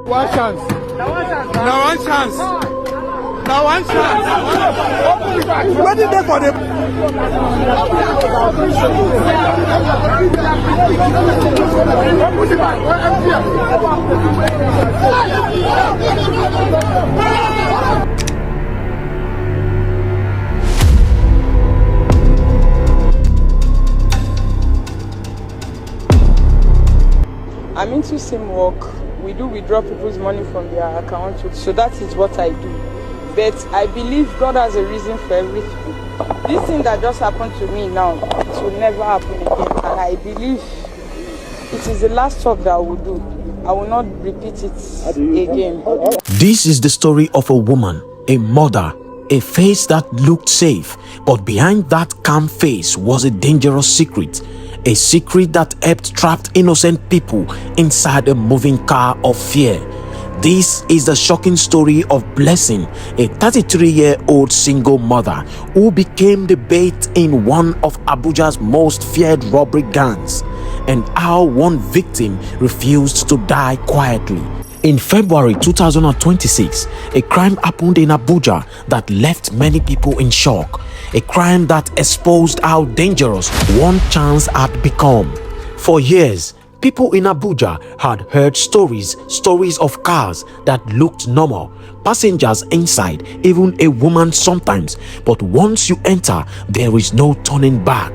One chance. Now one chance. Now one chance. What did they for them? I'm into sim work. We do withdraw people's money from their account, so that is what I do. But I believe God has a reason for everything. This thing that just happened to me now, it will never happen again, and I believe it is the last talk that I will do. I will not repeat it again. This is the story of a woman, a mother, a face that looked safe, but behind that calm face was a dangerous secret. A secret that helped trapped innocent people inside a moving car of fear. This is the shocking story of Blessing, a 33-year-old single mother who became the bait in one of Abuja's most feared robbery gangs, and how one victim refused to die quietly. In February 2026, a crime happened in Abuja that left many people in shock. A crime that exposed how dangerous one chance had become. For years, people in Abuja had heard stories of cars that looked normal, passengers inside, even a woman sometimes. But once you enter, there is no turning back.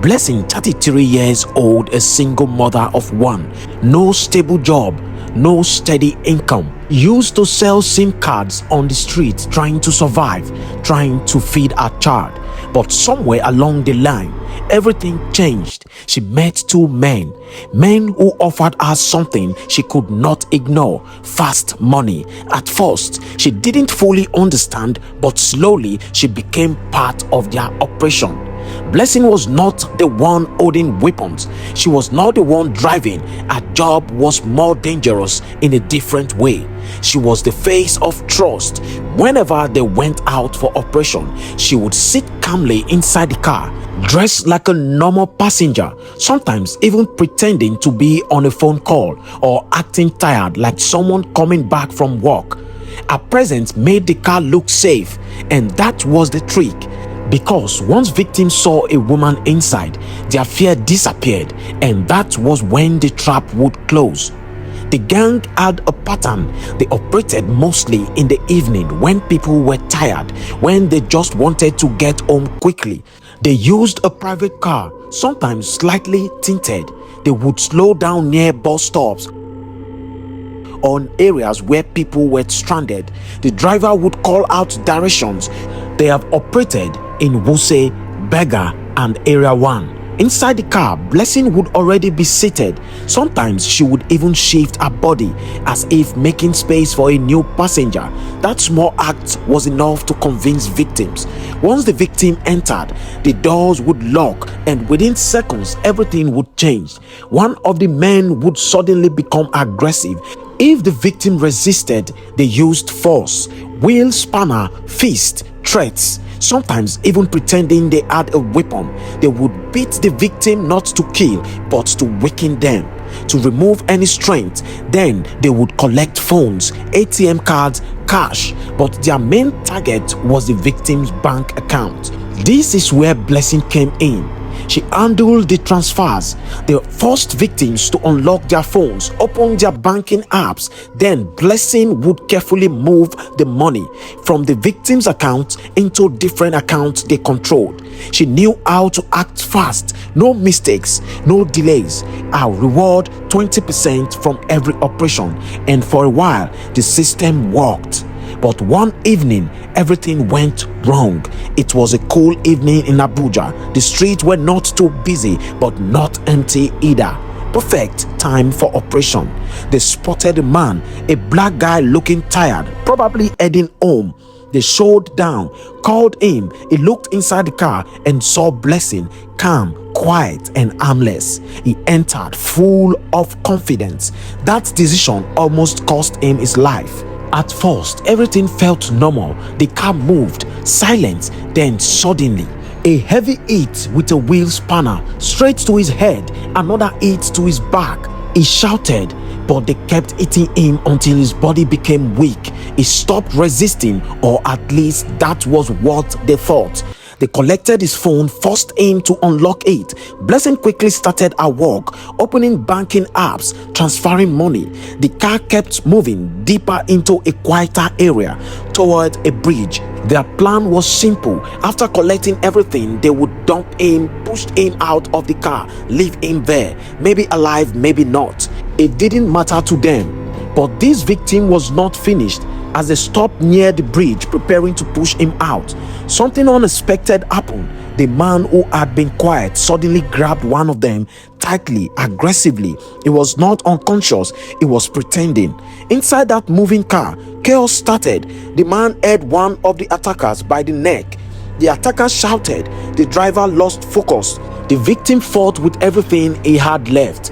Blessing, 33 years old, a single mother of one, no stable job, no steady income, used to sell SIM cards on the street, trying to survive, trying to feed her child. But somewhere along the line, everything changed. She met two men who offered her something she could not ignore: fast money. At first, she didn't fully understand, but slowly she became part of their operation. Blessing was not the one holding weapons. She was not the one driving. Her job was more dangerous in a different way. She was the face of trust. Whenever they went out for operation, she would sit calmly inside the car, dressed like a normal passenger, sometimes even pretending to be on a phone call or acting tired like someone coming back from work. Her presence made the car look safe, and that was the trick. Because once victims saw a woman inside, their fear disappeared, and that was when the trap would close. The gang had a pattern. They operated mostly in the evening when people were tired, when they just wanted to get home quickly. They used a private car, sometimes slightly tinted. They would slow down near bus stops on areas where people were stranded. The driver would call out directions. They have operated in Wuse, Bega, and Area 1. Inside the car, Blessing would already be seated. Sometimes she would even shift her body as if making space for a new passenger. That small act was enough to convince victims. Once the victim entered, the doors would lock, and within seconds everything would change. One of the men would suddenly become aggressive. If the victim resisted, they used force, wheel spanner, fist, threats, sometimes even pretending they had a weapon. They would beat the victim not to kill, but to weaken them, to remove any strength. Then they would collect phones, ATM cards, cash, but their main target was the victim's bank account. This is where Blessing came in. She handled the transfers. The first victims to unlock their phones, open their banking apps. Then Blessing would carefully move the money from the victim's account into different accounts they controlled. She knew how to act fast, no mistakes, no delays. Our reward 20% from every operation, and for a while the system worked. But one evening, everything went wrong. It was a cool evening in Abuja. The streets were not too busy, but not empty either. Perfect time for operation. They spotted a man, a black guy looking tired, probably heading home. They slowed down, called him. He looked inside the car and saw Blessing, calm, quiet, and harmless. He entered full of confidence. That decision almost cost him his life. At first, everything felt normal. The car moved, silent. Then suddenly, a heavy hit with a wheel spanner straight to his head, another hit to his back. He shouted, but they kept eating him until his body became weak. He stopped resisting, or at least that was what they thought. They collected his phone, forced him to unlock it. Blessing quickly started her work, opening banking apps, transferring money. The car kept moving deeper into a quieter area, toward a bridge. Their plan was simple. After collecting everything, they would dump him, push him out of the car, leave him there, maybe alive, maybe not. It didn't matter to them. But this victim was not finished. As they stopped near the bridge preparing to push him out, something unexpected happened. The man who had been quiet suddenly grabbed one of them tightly, aggressively. He was not unconscious, he was pretending. Inside that moving car, chaos started. The man held one of the attackers by the neck. The attacker shouted. The driver lost focus. The victim fought with everything he had left.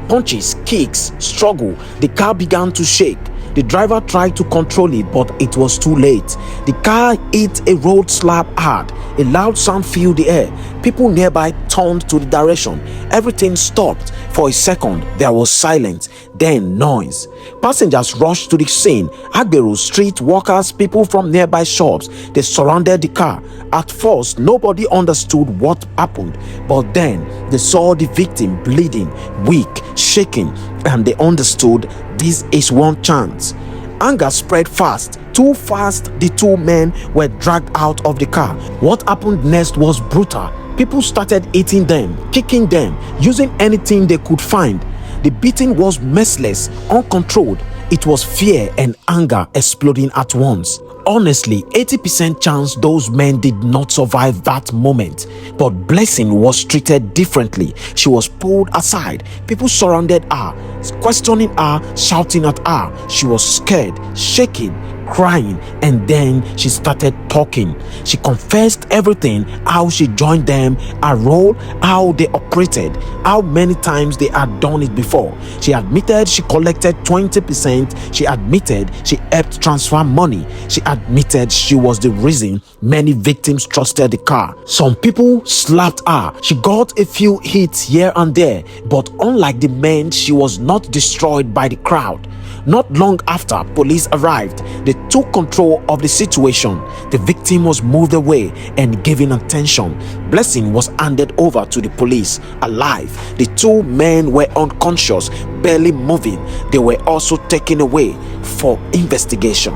Punches, kicks, struggle. The car began to shake. The driver tried to control it, but it was too late. The car hit a road slab hard. A loud sound filled the air. People nearby turned to the direction. Everything stopped. For a second, there was silence, then noise. Passengers rushed to the scene. Agbero, street workers, people from nearby shops, they surrounded the car. At first, nobody understood what happened, but then they saw the victim bleeding, weak, shaking, and they understood this is one chance. Anger spread fast. Too fast, the two men were dragged out of the car. What happened next was brutal. People started eating them, kicking them, using anything they could find. The beating was merciless, uncontrolled. It was fear and anger exploding at once. Honestly, 80% chance those men did not survive that moment. But Blessing was treated differently. She was pulled aside. People surrounded her, questioning her, shouting at her. She was scared, shaking, crying, and then she started talking. She confessed everything, how she joined them, her role, how they operated, how many times they had done it before. She admitted she collected 20%. She admitted she helped transfer money. She admitted she was the reason many victims trusted the car. Some people slapped her. She got a few hits here and there, but unlike the men, she was not destroyed by the crowd. Not long after police arrived, they took control of the situation. The victim was moved away and given attention. Blessing was handed over to the police alive. The two men were unconscious, barely moving. They were also taken away for investigation.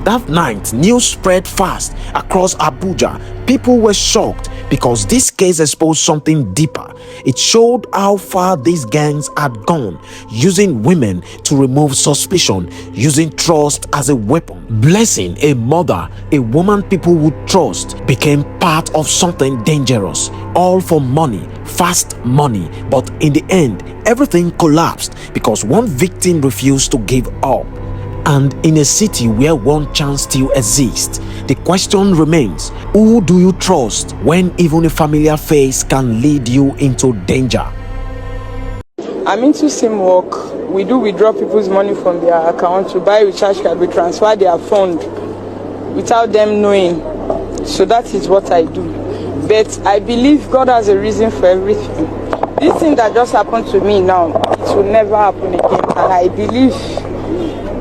That night, news spread fast across Abuja. People were shocked because this case exposed something deeper. It showed how far these gangs had gone, using women to remove suspicion, using trust as a weapon. Blessing, a mother, a woman people would trust, became part of something dangerous, all for money, fast money. But in the end, everything collapsed because one victim refused to give up. And in a city where one chance still exists, the question remains, who do you trust when even a familiar face can lead you into danger? I'm into SIM work. We do withdraw people's money from their account to buy recharge card. We transfer their fund without them knowing. So that is what I do. But I believe God has a reason for everything. This thing that just happened to me now, it will never happen again. And I believe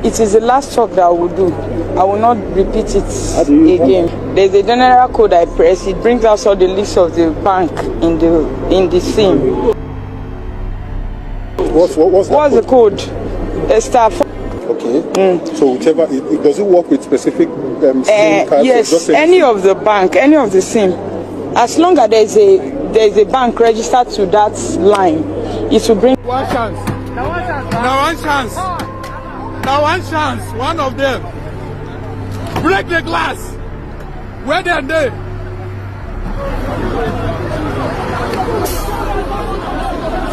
it is the last talk that I will do. I will not repeat it again. There's a general code I press. It brings out all the list of the bank in the SIM. What's the code? Star. Okay. So whichever does it work with specific SIM cards? Yes, any of the bank, any of the SIM. As long as there's a bank registered to that line, it will bring one chance. Now one chance. Now one chance, one of them. Break the glass. Where they are they?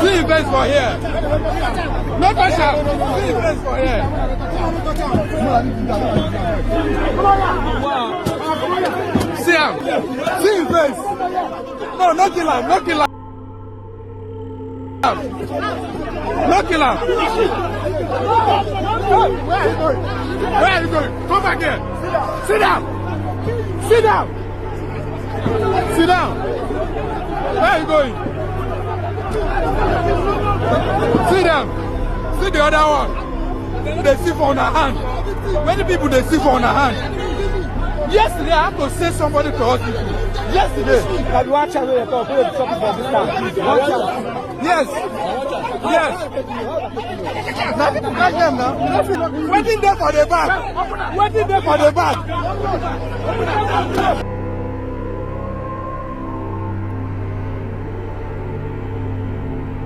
See place for here. No question. See place for here. See him. See his face. No, no kill him. No kill him. No kill him. Where are you going? Where are you going? Come back here. Sit down. Sit down. Sit down. Where are you going? See them. See the other one. They see for on her hand. Many people they see for on her hand. Yesterday I had to send somebody to hospital. Yesterday. Yes. Yes. Now people catch them now. Waiting there for the bag. Waiting there for the bag.